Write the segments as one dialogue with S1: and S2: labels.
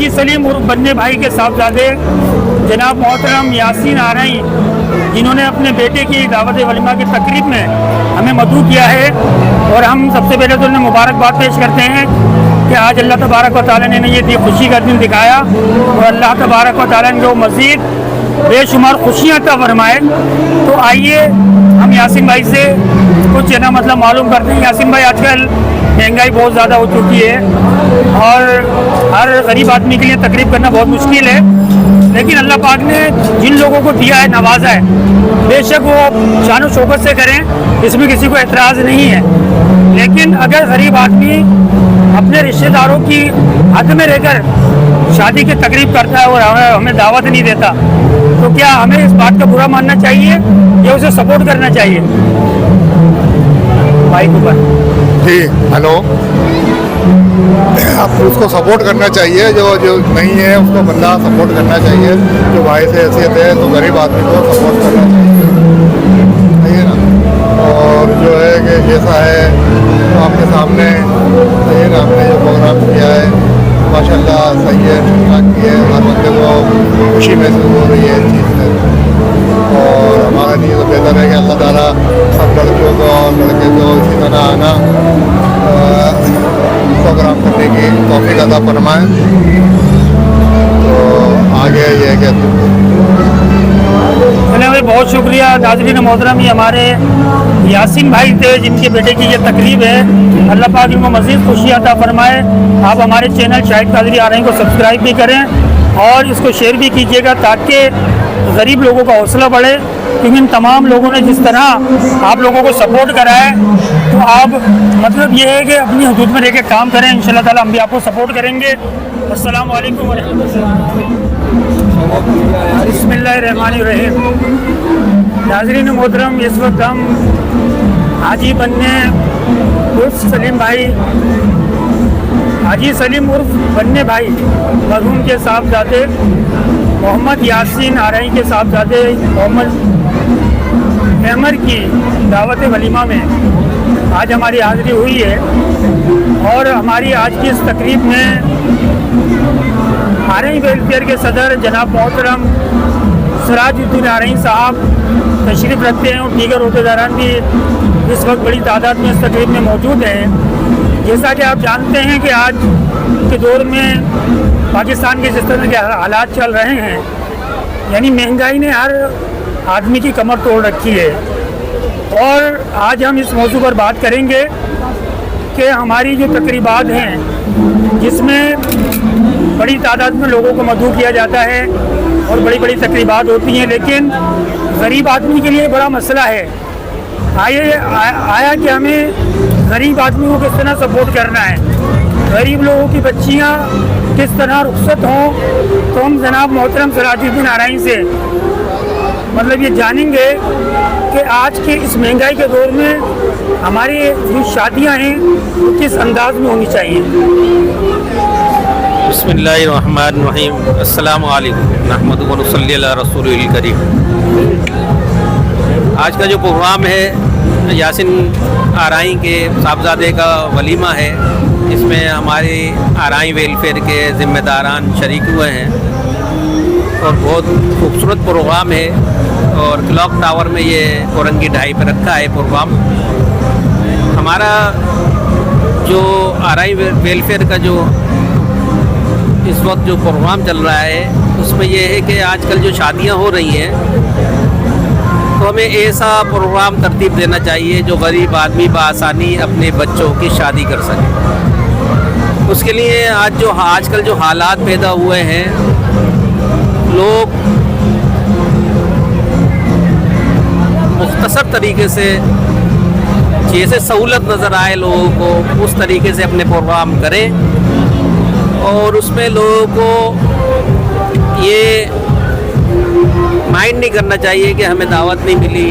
S1: हाजी सलीम उर्फ बन्ने भाई के साहबजादे जनाब मोहतरम यासीन आरई, जिन्होंने अपने बेटे की दावत वलीमा की तकरीब में हमें मदऊ किया है, और हम सबसे पहले तो उन्हें मुबारकबाद पेश करते हैं कि आज अल्लाह तबारक व तआला ने ये खुशी का दिन दिखाया, और अल्लाह तबारक व तआला ने जो मज़ीद बेशुमार खुशियाँ अता फरमाए। तो आइए हम यासीन भाई से कुछ ना मतलब मालूम करते हैं। यासीन भाई, आजकल महंगाई बहुत ज़्यादा हो चुकी है और हर गरीब आदमी के लिए तकरीब करना बहुत मुश्किल है, लेकिन अल्लाह पाक ने जिन लोगों को दिया है, नवाजा है, बेशक वो शान शौकत से करें, इसमें किसी को एतराज़ नहीं है। लेकिन अगर गरीब आदमी अपने रिश्तेदारों की हद में रहकर शादी की तकरीब करता है और हमें दावत नहीं देता, तो क्या हमें इस बात का बुरा मानना चाहिए या उसे सपोर्ट करना चाहिए? भाई ऊपर
S2: जी हेलो, आप उसको सपोर्ट करना चाहिए, जो नहीं है उसको बंदा सपोर्ट करना चाहिए। जो भाई से हैसियत है तो गरीब आदमी को सपोर्ट करना चाहिए, सही है ना। और जो है कि जैसा है तो आपके सामने सही है ना, आपने जो प्रोग्राम किया है माशाल्लाह सही है, ठीक ठाक की है, हर बंदे को खुशी महसूस हो रही है इस चीज़ से। और हमारा लिए तो बेहतर है कि अल्लाह ताला सब लड़कियों को और लड़के को इसी तरह आना प्रोग्राम करने की तौफीक अता फरमाए। तो आगे ये कहते
S1: चले भाई, बहुत शुक्रिया। नाज़रीन मोहतरम, ये हमारे यासीन भाई थे जिनके बेटे की ये तकरीब है। अल्लाह पाक इनको मज़ीद खुशी अता फरमाए। आप हमारे चैनल शाहिद कादरी आरई को सब्सक्राइब भी करें और इसको शेयर भी कीजिएगा ताकि गरीब लोगों का हौसला बढ़े, क्योंकि इन तमाम लोगों ने जिस तरह आप लोगों को सपोर्ट करा है, तो आप मतलब ये है कि अपनी हदूद में रह के काम करें। इंशाल्लाह ताला हम भी आपको सपोर्ट करेंगे। अस्सलाम वालेकुम व रहमतुल्लाह। बिस्मिल्लाहिर्रहमानिर्रहीम। नाज़रीन मोहतरम, इस वक्त हम हाजी बन्ने उर्फ सलीम भाई, हाजी सलीम उर्फ बन्ने भाई मरहूम के साहबजादे मोहम्मद यासीन आरई के साहबजादे मोहम्मद अहमद की दावत वलीमा में आज हमारी हाज़िरी हुई है। और हमारी आज की इस तकरीब में आरई वेलफेयर के सदर जनाब मोहतरम सिराजुद्दीन आरई साहब तशरीफ़ रखते हैं, और दीगर अहदेदारान भी इस वक्त बड़ी तादाद में इस तकरीब में मौजूद हैं। जैसा कि आप जानते हैं कि आज के दौर में पाकिस्तान के जिस तरह के हालात चल रहे हैं, यानी महंगाई ने हर आदमी की कमर तोड़ रखी है। और आज हम इस मौजू पर बात करेंगे कि हमारी जो तकरीबात हैं, जिसमें बड़ी तादाद में लोगों को मदऊ किया जाता है और बड़ी बड़ी तकरीबात होती हैं, लेकिन गरीब आदमी के लिए बड़ा मसला है। आया कि हमें गरीब आदमी को किस तरह सपोर्ट करना है, गरीब लोगों की बच्चियां किस तरह रुखसत हों। तो हम जनाब मोहतरम सिराजुद्दीन आरई से मतलब ये जानेंगे कि आज के इस महंगाई के दौर में हमारी जो शादियां हैं वो किस अंदाज में होनी चाहिए।
S3: बिस्मिल्लाहिर्रहमानिर्रहीम। अस्सलामु अलैकुम नहमदुहु व नसल्ली अला रसूलिल करीम। आज का जो प्रोग्राम है यासीन आरई के साहबजादे का वलीमा है, इसमें हमारे आरई वेलफेयर के ज़िम्मेदारान शरीक हुए हैं और बहुत खूबसूरत प्रोग्राम है। और क्लॉक टावर में ये कोरंगी ढाई पर रखा है प्रोग्राम। हमारा जो आरई वेलफेयर का जो इस वक्त जो प्रोग्राम चल रहा है, उसमें ये है कि आजकल जो शादियां हो रही हैं, तो हमें ऐसा प्रोग्राम तरतीब देना चाहिए जो गरीब आदमी बआसानी अपने बच्चों की शादी कर सके। उसके लिए आजकल जो हालात पैदा हुए हैं, लोग मुख्तसर तरीके से जैसे सहूलत नज़र आए लोगों को उस तरीके से अपने प्रोग्राम करें, और उसमें लोगों को ये माइंड नहीं करना चाहिए कि हमें दावत नहीं मिली।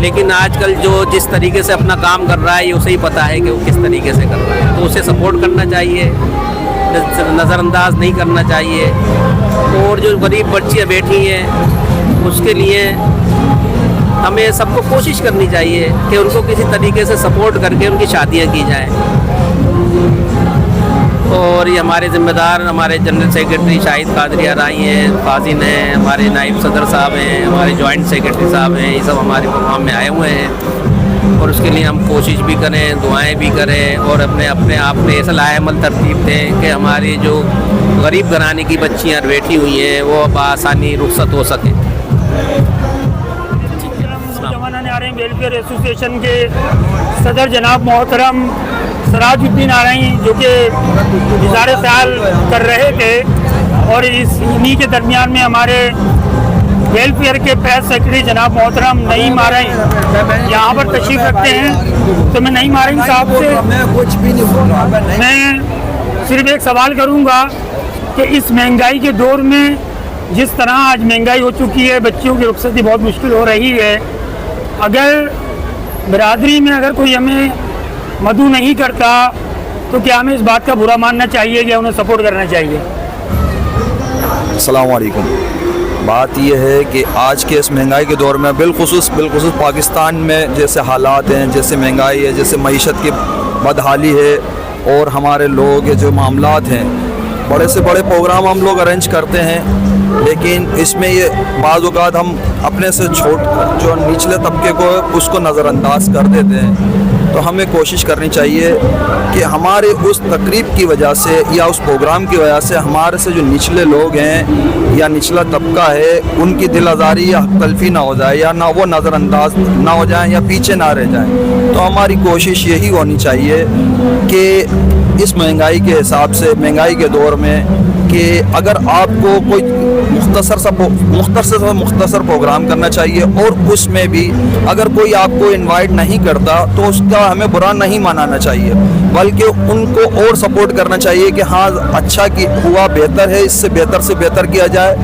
S3: लेकिन आजकल जो जिस तरीके से अपना काम कर रहा है, ये उसे ही पता है कि वो किस तरीके से कर रहा है, तो उसे सपोर्ट करना चाहिए, नज़रअंदाज नहीं करना चाहिए। और जो गरीब बच्चियाँ बैठी हैं, उसके लिए हमें सबको कोशिश करनी चाहिए कि उनको किसी तरीके से सपोर्ट करके उनकी शादियाँ की जाएँ। اور یہ ہمارے ذمہ دار ہمارے جنرل سیکرٹری شاہد قادری آرائی ہیں، فاضل ہیں، ہمارے نائب صدر صاحب ہیں، ہمارے جوائنٹ سیکرٹری صاحب ہیں، یہ سب ہمارے پروگرام میں آئے ہوئے ہیں، اور اس کے لیے ہم کوشش بھی کریں، دعائیں بھی کریں، اور اپنے آپ میں صلاح عمل ترتیب دیں کہ ہماری جو غریب گھرانے کی بچیاں بیٹھی ہوئی ہیں وہ بآسانی رخصت ہو سکیں۔
S1: نوجوان آرائیں ویلفیئر ایسوسیشن کے صدر جناب محترم سراج الدین آرائی جو کہ اظہار خیال کر رہے تھے، اور انہی کے درمیان میں ہمارے ویلفیئر کے پریس سیکرٹری جناب محترم نعیم آرائی یہاں پر تشریف رکھتے ہیں۔ تو میں نعیم آرائی صاحب سے میں صرف ایک سوال کروں گا کہ اس مہنگائی کے دور میں جس طرح آج مہنگائی ہو چکی ہے، بچیوں کی رخصتی بہت مشکل ہو رہی ہے، اگر برادری میں اگر کوئی ہمیں مدعو نہیں کرتا تو کیا ہمیں اس بات کا برا ماننا چاہیے یا انہیں سپورٹ کرنا چاہیے؟
S4: السلام علیکم۔ بات یہ ہے کہ آج کے اس مہنگائی کے دور میں بالخصوص پاکستان میں جیسے حالات ہیں، جیسے مہنگائی ہے، جیسے معیشت کی بدحالی ہے، اور ہمارے لوگوں کے جو معاملات ہیں، بڑے سے بڑے پروگرام ہم لوگ ارینج کرتے ہیں، لیکن اس میں یہ بعض اوقات ہم اپنے سے جو نچلے طبقے کو اس کو نظر انداز کر دیتے ہیں۔ تو ہمیں کوشش کرنی چاہیے کہ ہمارے اس تقریب کی وجہ سے یا اس پروگرام کی وجہ سے ہمارے سے جو نچلے لوگ ہیں یا نچلا طبقہ ہے ان کی دل آزاری یا حق تلفی نہ ہو جائے، یا نہ وہ نظر انداز نہ ہو جائیں یا پیچھے نہ رہ جائیں۔ تو ہماری کوشش یہی ہونی چاہیے کہ اس مہنگائی کے حساب سے، مہنگائی کے دور میں، کہ اگر آپ کو کوئی مختصر پروگرام کرنا چاہیے، اور اس میں بھی اگر کوئی آپ کو انوائٹ نہیں کرتا تو اس کا ہمیں برا نہیں منانا چاہیے، بلکہ ان کو اور سپورٹ کرنا چاہیے کہ ہاں اچھا ہوا، بہتر ہے، اس سے بہتر کیا جائے،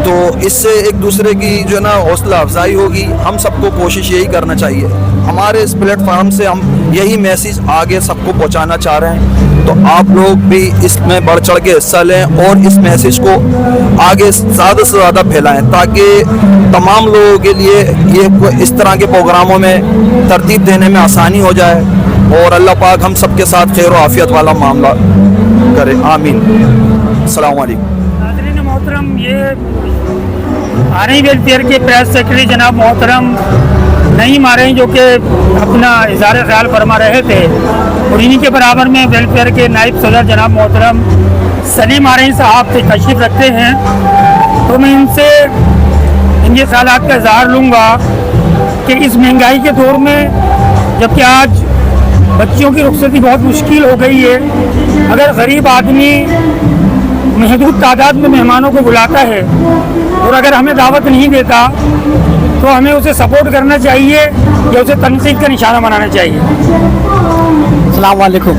S4: تو اس سے ایک دوسرے کی جو ہے نا حوصلہ افزائی ہوگی۔ ہم سب کو کوشش یہی کرنا چاہیے۔ ہمارے اس پلیٹ فارم سے ہم یہی میسیج آگے سب کو پہنچانا چاہ رہے ہیں، تو آپ لوگ بھی اس میں بڑھ چڑھ کے حصہ لیں اور اس میسیج کو آگے زیادہ سے زیادہ پھیلائیں، تاکہ تمام لوگوں کے لیے یہ اس طرح کے پروگراموں میں ترتیب دینے میں آسانی ہو جائے، اور اللہ پاک ہم سب کے ساتھ خیر و عافیت والا معاملہ کرے، آمین۔ السلام علیکم۔
S1: ناظرین محترم، یہ آرائی ویلفیئر کے پریس سیکرٹری جناب محترم نعیم آرائی جو کہ اپنا اظہار خیال فرما رہے تھے، اور انہی کے برابر میں ویلفیئر کے نائب صدر جناب محترم سلیم آرائی صاحب تشریف رکھتے ہیں۔ تو میں ان سے ان کے خیالات کا اظہار لوں گا کہ اس مہنگائی کے دور میں، جبکہ آج بچیوں کی رخصتی بہت مشکل ہو گئی ہے، اگر غریب آدمی محدود تعداد میں مہمانوں کو بلاتا ہے اور اگر ہمیں دعوت نہیں دیتا تو ہمیں اسے سپورٹ کرنا چاہیے یا اسے تنقید کا نشانہ بنانا چاہیے؟
S5: السلام علیکم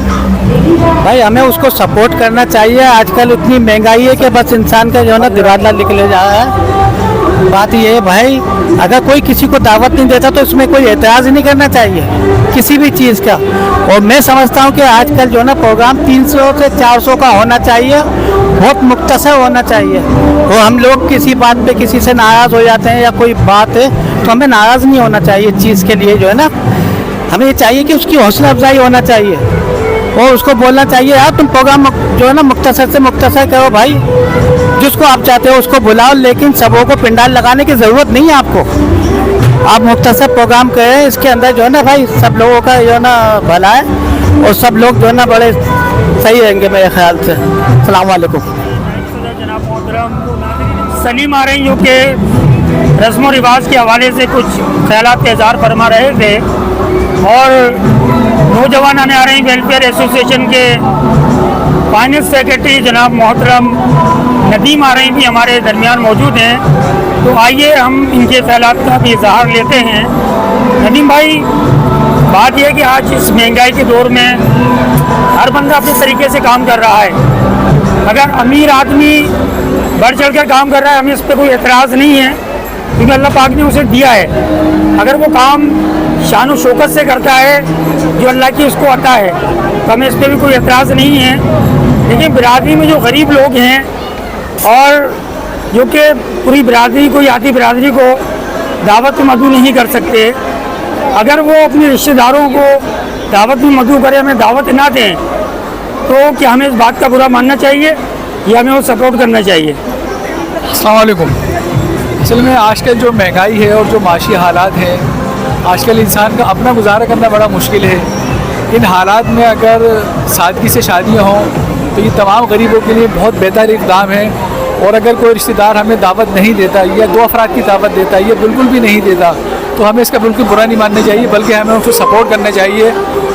S5: بھائی، ہمیں اس کو سپورٹ کرنا چاہیے۔ آج کل اتنی مہنگائی ہے کہ بس انسان کا جو ہے نا تبادلہ نکلے جا رہا ہے۔ بات یہ ہے بھائی، اگر کوئی کسی کو دعوت نہیں دیتا تو اس میں کوئی اعتراض نہیں کرنا چاہیے کسی بھی چیز کا، اور میں سمجھتا ہوں کہ آج کل جو ہے نا پروگرام 300 سے 400 کا ہونا چاہیے، بہت مختصر ہونا چاہیے۔ اور ہم لوگ کسی بات پہ کسی سے ناراض ہو جاتے ہیں یا کوئی بات ہے تو ہمیں ناراض نہیں ہونا چاہیے اس چیز کے لیے، جو ہے نا ہمیں یہ چاہیے کہ اس کی حوصلہ افزائی ہونا چاہیے، اور اس کو بولنا چاہیے یار تم پروگرام جو ہے نا مختصر سے مختصر کرو بھائی، جس کو آپ چاہتے ہو اس کو بلاؤ، لیکن سبوں کو پنڈال لگانے کی ضرورت نہیں ہے آپ کو۔ آپ مختصر پروگرام کریں، اس کے اندر جو ہے نا بھائی سب لوگوں کا جو ہے نا بھلا ہے، اور سب لوگ جو ہے نا بڑے صحیح رہیں گے میرے خیال سے۔ السلام علیکم۔
S1: جناب محترم سلیم آرائی جو کہ رسم و رواج کے حوالے سے کچھ خیالات کا اظہار فرما رہے تھے، اور نوجوان آرائی ویلفیئر ایسوسیشن کے فائنانس سیکرٹری جناب محترم ندیم آرائی بھی ہمارے درمیان موجود ہیں، تو آئیے ہم ان کے خیالات کا بھی اظہار لیتے ہیں۔ ندیم بھائی، بات یہ ہے کہ آج اس مہنگائی کے دور میں ہر بندہ اپنے طریقے سے کام کر رہا ہے، اگر امیر آدمی بڑھ چڑھ کر کام کر رہا ہے ہمیں اس پہ کوئی اعتراض نہیں ہے، کیونکہ اللہ پاک نے اسے دیا ہے، اگر وہ کام شان و شوکت سے کرتا ہے جو اللہ کی اس کو عطا ہے تو ہمیں اس پہ بھی کوئی اعتراض نہیں ہے۔ لیکن برادری میں جو غریب لوگ ہیں اور جو کہ پوری برادری کو یا آدھی برادری کو دعوت میں مدعو نہیں کر سکتے، اگر وہ اپنے رشتہ داروں کو دعوت میں مدعو کرے، ہمیں دعوت نہ دیں، तो क्या हमें इस बात का बुरा मानना चाहिए या हमें वो सपोर्ट करना चाहिए?
S6: अस्सलाम वालेकुम। असल में आजकल जो महंगाई है और जो माशी हालात हैं, आजकल इंसान का अपना गुजारा करना बड़ा मुश्किल है। इन हालात में अगर सादगी से शादियाँ हों तो ये तमाम गरीबों के लिए बहुत बेहतर इक़दाम है। और अगर कोई रिश्तेदार हमें दावत नहीं देता या 2 अफराद की दावत देता है या बिल्कुल भी नहीं देता तो हमें इसका बिल्कुल बुरा नहीं मानना चाहिए, बल्कि हमें उसको सपोर्ट करना चाहिए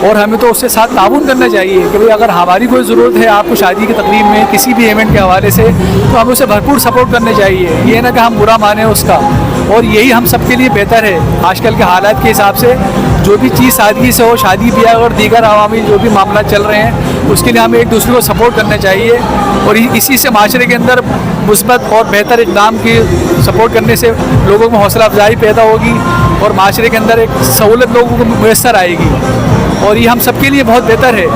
S6: और हमें तो उससे साथ ताउन करना चाहिए कि भाई अगर हमारी कोई ज़रूरत है आपको शादी की तकरीब में किसी भी इवेंट के हवाले से तो हमें उसे भरपूर सपोर्ट करना चाहिए। ये ना कि हम बुरा माने उसका, और यही हम सब के लिए बेहतर है। आजकल के हालात के हिसाब से जो भी चीज़ सादगी से हो, शादी ब्याह और दीगर अवामी जो भी मामला चल रहे हैं उसके लिए हमें एक दूसरे को सपोर्ट करना चाहिए। और इसी से माशरे के अंदर मुस्बत और बेहतर इक़दाम की सपोर्ट करने से लोगों में हौसला अफजाई पैदा होगी और माशरे के अंदर एक सहूलत लोगों को मैसर आएगी, और ये हम सब के लिए बहुत बेहतर है।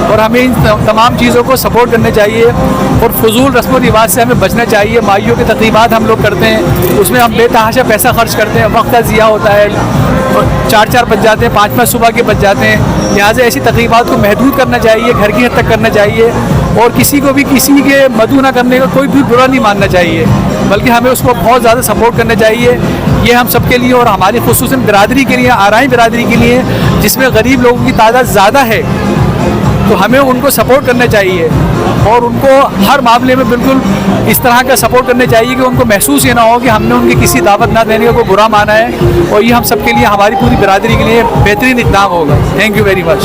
S6: और हमें इन तमाम चीज़ों को सपोर्ट करना चाहिए और फजूल रस्म व रिवाज से हमें बचना चाहिए। माइयों के तकरीबात हम लोग करते हैं, उसमें हम बेतहाशा पैसा खर्च करते हैं, वक्त का ज़िया होता है, 4 बज जाते हैं, 5 सुबह के बज जाते हैं। लिहाजा ऐसी तकरीबात को महदूद करना चाहिए, घर की हद तक करना चाहिए, और किसी को भी किसी के मदऊ ना करने का कोई भी बुरा नहीं मानना चाहिए, बल्कि हमें उसको बहुत ज़्यादा सपोर्ट करना चाहिए। ये हम सब के लिए और हमारी खुसूसन बिरादरी के लिए, आराई बिरादरी के लिए जिसमें गरीब लोगों की तादाद ज़्यादा है, तो हमें उनको सपोर्ट करना चाहिए और उनको हर मामले में बिल्कुल इस तरह का सपोर्ट करना चाहिए कि उनको महसूस ये ना हो कि हमने उनकी किसी दावत ना देने को बुरा माना है। और ये हम सब के लिए, हमारी पूरी बिरादरी के लिए बेहतरीन इक़दाम होगा। Thank you very much.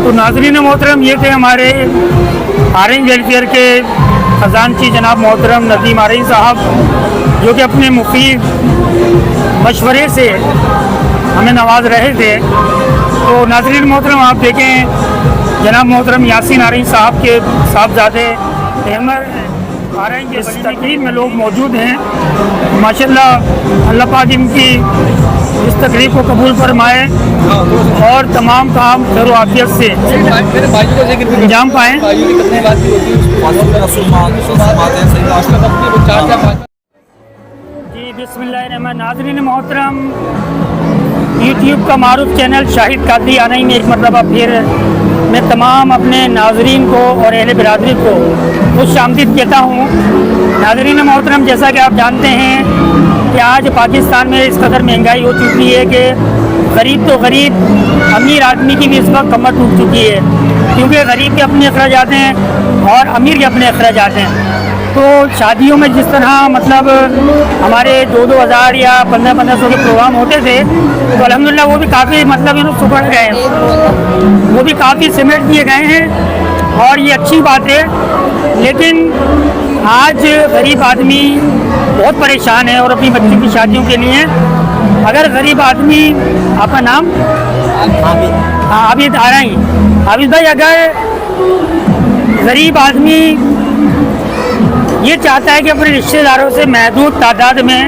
S1: तो नाज़रीन मोहतरम, ये थे हमारे आरेंज वेलफेयर के खजानची जनाब मोहतरम नदीम आरई साहब, जो कि अपने मुफीद मशवरे से हमें नवाज रहे थे। तो नाज़रीन मोहतरम, आप देखें जनाब मोहतरम यासीन आरई साहब के साहबजादे अहमद आरई के इस तकरीब में लोग मौजूद हैं। माशाल्लाह अल्लाह पाक इनकी इस तकरीब को कबूल फरमाए और तमाम काम खैर आफियत से अंजाम पाएँ। जी बिस्मिल्लाहिर्रहमानिर्रहीम। नाज़रीन मोहतरम, यूट्यूब का मारूफ चैनल शाहिद कादरी आरई में एक मरतबा फिर मैं तमाम अपने नाज़रीन को और अहले बिरादरी को खुश आमदीद कहता हूँ। नाज़रीन मोहतरम, जैसा कि आप जानते हैं कि आज पाकिस्तान में इस कदर महंगाई हो चुकी है कि गरीब तो गरीब, अमीर आदमी की भी इस वक्त कमर टूट चुकी है, क्योंकि गरीब के अपने अखराजात हैं और अमीर के अपने अखराजात हैं। तो शादियों में जिस तरह मतलब हमारे 2-2 हज़ार या 1500 के प्रोग्राम होते थे, तो अल्हम्दुलिल्लाह वो भी काफ़ी मतलब सुबह गए हैं, वो भी काफ़ी सिमट दिए गए हैं और ये अच्छी बात है। लेकिन आज गरीब आदमी बहुत परेशान है और अपनी बच्चों की शादियों के लिए, अगर गरीब आदमी, आपका नाम? आबिद आरई। आबिद भाई, अगर गरीब आदमी ये चाहता है कि अपने रिश्तेदारों से महदूद तादाद में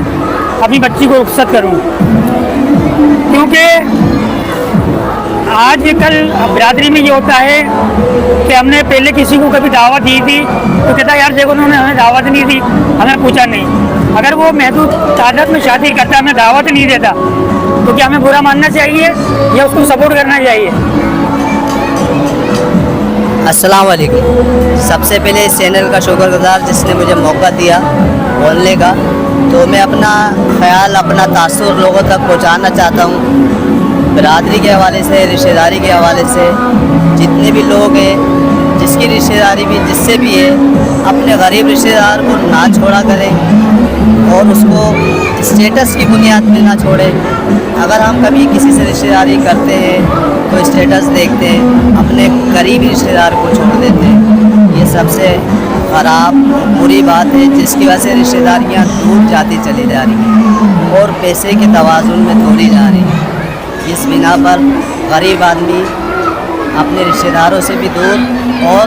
S1: अपनी बच्ची को रुखसत करूं, क्योंकि आज कल बिरादरी में ये होता है कि हमने पहले किसी को कभी दावत दी थी तो कहता यार देखो उन्होंने हमें दावत नहीं दी, हमें पूछा नहीं। अगर वो महदूद तादाद में शादी करता, हमें दावत नहीं देता, तो क्या हमें बुरा मानना चाहिए या उसको सपोर्ट करना चाहिए?
S7: अस्सलाम वालेकुम। सबसे पहले इस चैनल का शुक्रगुजार जिसने मुझे मौका दिया बोलने का। तो मैं अपना ख़्याल, अपना तासुर लोगों तक पहुंचाना चाहता हूं। बिरादरी के हवाले से, रिश्तेदारी के हवाले से, जितने भी लोग हैं, जिसकी रिश्तेदारी भी जिससे भी है, अपने गरीब रिश्तेदार को ना छोड़ा करें और उसको स्टेटस की बुनियाद पे ना छोड़ें। अगर हम कभी किसी से रिश्तेदारी करते हैं तो स्टेटस देखते हैं, अपने करीबी रिश्तेदार को छोड़ देते हैं। ये सबसे ख़राब बुरी बात है, जिसकी वजह से रिश्तेदारियाँ टूट जाती चली जा रही हैं और पैसे के तवाज़ुन में तोड़ी जा रही हैं। इस बिना पर गरीब आदमी अपने रिश्तेदारों से भी दूर और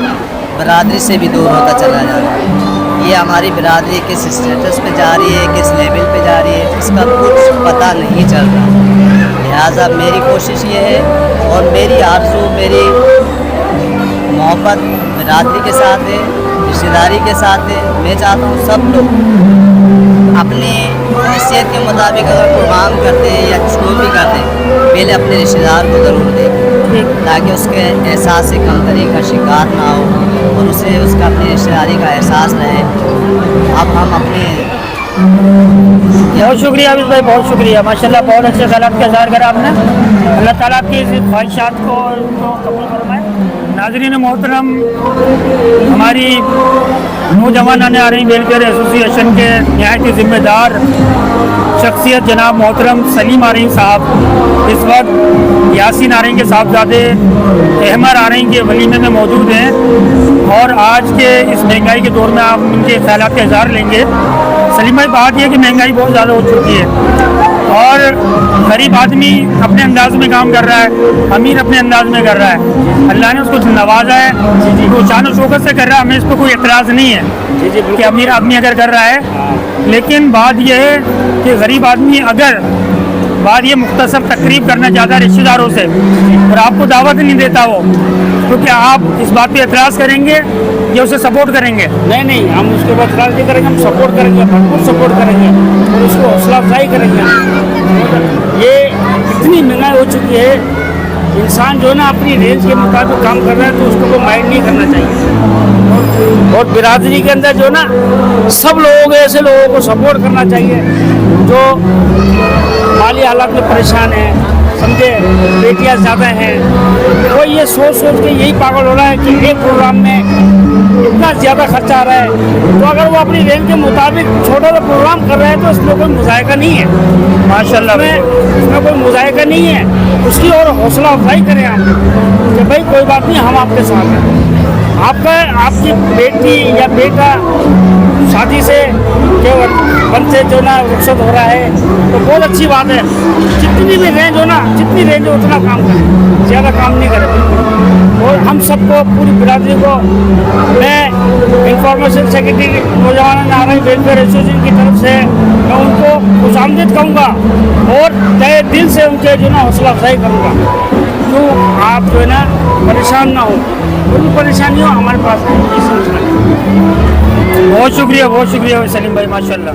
S7: बरादरी से भी दूर होता चला जा रहा है। ये हमारी बिरादरी किस स्टेटस पे जा रही है, किस लेवल पे जा रही है, इसका कुछ पता नहीं चल रहा। लिहाजा मेरी कोशिश ये है और मेरी आरज़ू, मेरी मोहब्बत बिरादरी के साथ है, रिश्तेदारी के साथ है। मैं चाहता हूँ सब लोग अपनी हैसियत के मुताबिक अगर प्रोग्राम करते हैं या जो भी करते हैं, पहले अपने रिश्तेदार को ज़रूर देखें। تاکہ اس کے احساس سے کمتری کا شکار نہ ہو اور اسے اس کا اپنی رشتہ داری کا احساس رہے. اب ہم اپنے
S1: بہت شکریہ عابد بھائی، بہت شکریہ، ماشاءاللہ بہت اچھے خیالات کا اظہار کرا آپ نے. اللہ تعالیٰ آپ کی اس خواہشات کو قبول فرمائے. ناظرین محترم، ہماری نوجوانان آرائیں ویلفیئر ایسوسی ایشن کے نہایت ہی ذمہ دار شخصیت جناب محترم سلیم آرائیں صاحب اس وقت یاسین آرائیں کے صاحبزادے احمر آرائیں کے ولیمے میں موجود ہیں، اور آج کے اس مہنگائی کے دور میں آپ ان کے خیالات کا اظہار لیں گے. سلیم بھائی، بات یہ کہ مہنگائی بہت زیادہ ہو چکی ہے اور غریب آدمی اپنے انداز میں کام کر رہا ہے، امیر اپنے انداز میں کر رہا ہے. اللہ نے اس کو نوازا ہے، وہ شان و شوکت سے کر رہا ہے، ہمیں اس پہ کوئی اعتراض نہیں ہے کہ امیر آدمی اگر کر رہا ہے. لیکن بات یہ ہے کہ غریب آدمی اگر بات یہ مختصر تقریب کرنا چاہتا ہے رشتہ داروں سے اور آپ کو دعوت نہیں دیتا وہ، تو کیا آپ اس بات پہ اعتراض کریں گے یا اسے سپورٹ کریں گے؟
S8: نہیں، ہم اس کے بعد اعتراض نہیں کریں گے، ہم سپورٹ کریں گے، بھرپور سپورٹ کریں گے اور اس کو حوصلہ افزائی کریں گے. یہ اتنی مہنگائی ہو چکی ہے، انسان جو ہے نا اپنی رینج کے مطابق کام کر رہا ہے تو اس کو کوئی مائنڈ نہیں کرنا چاہیے. اور برادری کے اندر جو ہے نا سب لوگوں کو، ایسے لوگوں کو سپورٹ کرنا چاہیے جو مالی حالات میں پریشان ہیں، سمجھے، بیٹیاں زیادہ ہیں. وہ یہ سوچ کے یہی پاگل ہو رہا ہے کہ ایک پروگرام میں اتنا زیادہ خرچہ آ رہا ہے، تو اگر وہ اپنی رینج کے مطابق چھوٹا سا پروگرام کر رہے ہیں تو اس میں کوئی مذائقہ نہیں ہے.
S1: ماشاءاللہ
S8: اس میں کوئی مذائقہ نہیں ہے. اس کی اور حوصلہ افزائی کریں آپ کہ بھائی کوئی بات نہیں، ہم آپ کے ساتھ ہیں. آپ کی بیٹی یا بیٹا شادی سے بن سے جو نا رخصت ہو رہا ہے تو بہت اچھی بات ہے. جتنی بھی رینج ہو نا، جتنی رینج ہو اتنا کام کریں، زیادہ کام نہیں کریں. اور ہم سب کو، پوری برادری کو، میں انفارمیشن سیکرٹری نوجوان آرائیں ویلفیئر ایسوسیشن کی طرف سے میں ان کو خوش آمدید کہوں گا اور تہہ دل سے ان کے جو نا حوصلہ افزائی کروں گا. تو آپ جو ہے نا پریشان نہ ہو، کوئی پریشانی ہو ہمارے پاس ہے.
S1: بہت شکریہ سلیم بھائی، ماشاءاللہ.